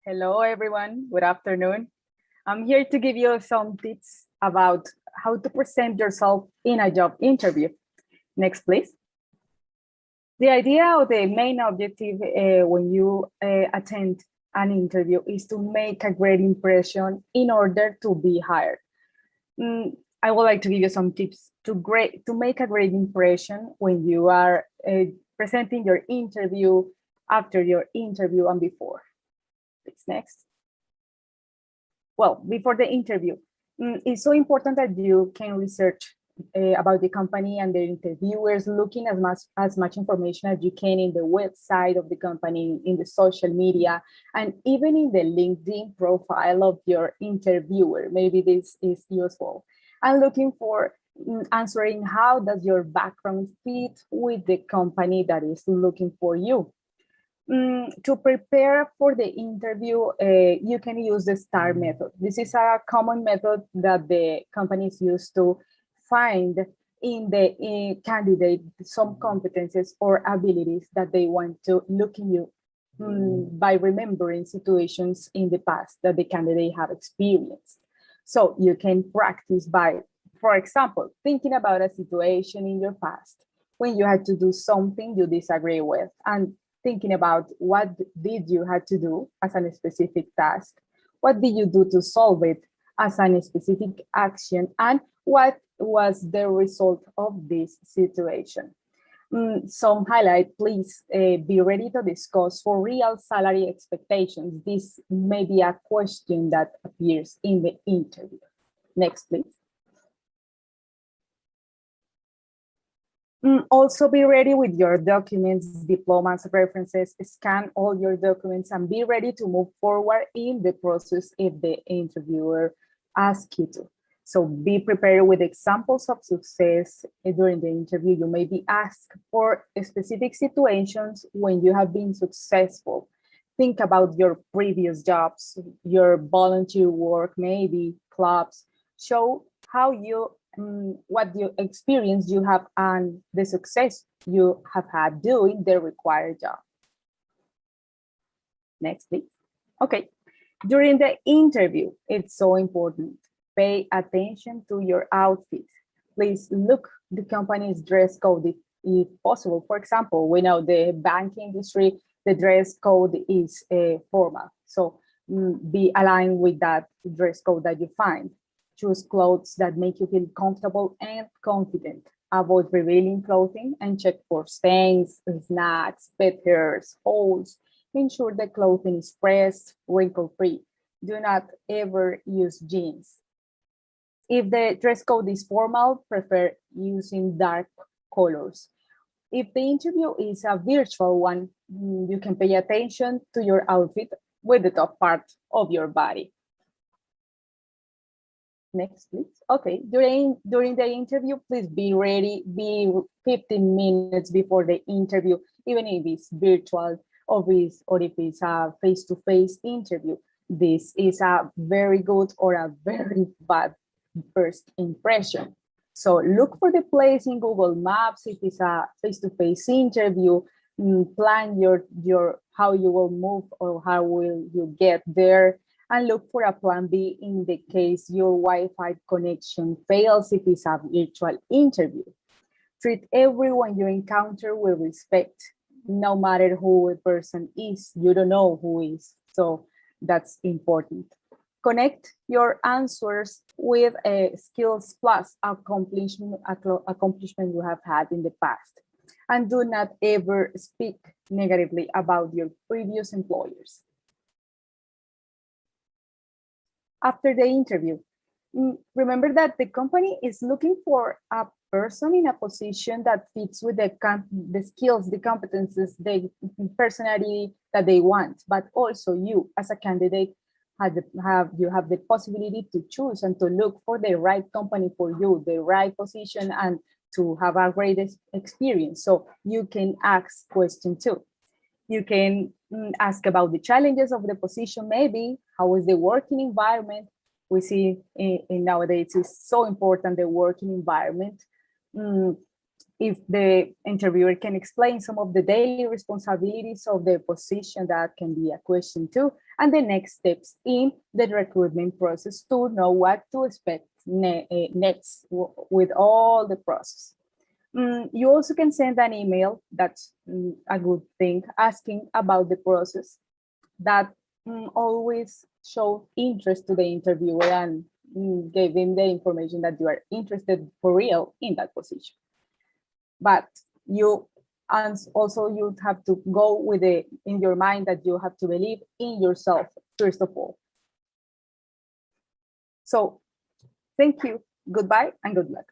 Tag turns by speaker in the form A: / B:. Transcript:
A: Hello, everyone. Good afternoon. I'm here to give you some tips about how to present yourself in a job interview. Next, please. The idea or the main objective when you attend an interview is to make a great impression in order to be hired. I would like to give you some tips to make a great impression when you are presenting your interview, after your interview, and before. Please, next. Well, before the interview, it's so important that you can research about the company and the interviewers, looking as much information as you can in the website of the company, in the social media, and even in the LinkedIn profile of your interviewer. Maybe this is useful. And looking for answering how does your background fit with the company that is looking for you. To prepare for the interview, you can use the STAR method. This is a common method that the companies use to find in the candidate some competencies or abilities that they want to look in you by remembering situations in the past that the candidate have experienced. So you can practice by, for example, thinking about a situation in your past when you had to do something you disagree with, and thinking about what did you have to do as a specific task, what did you do to solve it as a specific action, and what was the result of this situation. Some highlight, please be ready to discuss for real salary expectations. This may be a question that appears in the interview. Next, please. Also be ready with your documents, diplomas, references, scan all your documents and be ready to move forward in the process if the interviewer asks you to. So be prepared with examples of success during the interview. You may be asked for specific situations when you have been successful. Think about your previous jobs, your volunteer work, maybe clubs. Show how you what you experience you have and the success you have had doing the required job. Next, please. Okay, during the interview, it's so important. Pay attention to your outfit. Please look the company's dress code if possible. For example, we know the bank industry, the dress code is formal. So be aligned with that dress code that you find. Choose clothes that make you feel comfortable and confident. Avoid revealing clothing and check for stains, snags, pet hairs, holes. Ensure the clothing is pressed, wrinkle-free. Do not ever use jeans. If the dress code is formal, prefer using dark colors. If the interview is a virtual one, you can pay attention to your outfit with the top part of your body. Next, please. Okay, during the interview, please be ready, be 15 minutes before the interview, even if it's virtual or if it's a face-to-face interview. This is a very good or a very bad first impression. So look for the place in Google Maps if it's a face-to-face interview. Plan your how you will move or how will you get there, and look for a plan B in the case your Wi-Fi connection fails if it's a virtual interview. Treat everyone you encounter with respect, no matter who a person is. You don't know who is, so that's important. Connect your answers with a skills plus accomplishment you have had in the past. And do not ever speak negatively about your previous employers. After the interview, remember that the company is looking for a person in a position that fits with the skills, the competences, the personality that they want, but also you as a candidate have the possibility to choose and to look for the right company for you, the right position, and to have a great experience. So you can ask questions too. You can ask about the challenges of the position, maybe how is the working environment. We see in nowadays it's so important, the working environment. if the interviewer can explain some of the daily responsibilities of the position, that can be a question too, and the next steps in the recruitment process to know what to expect next with all the process. You also can send an email, that's a good thing, asking about the process. That always show interest to the interviewer and give him the information that you are interested for real in that position. But you, and also you have to go with it in your mind that you have to believe in yourself, first of all. So thank you, goodbye, and good luck.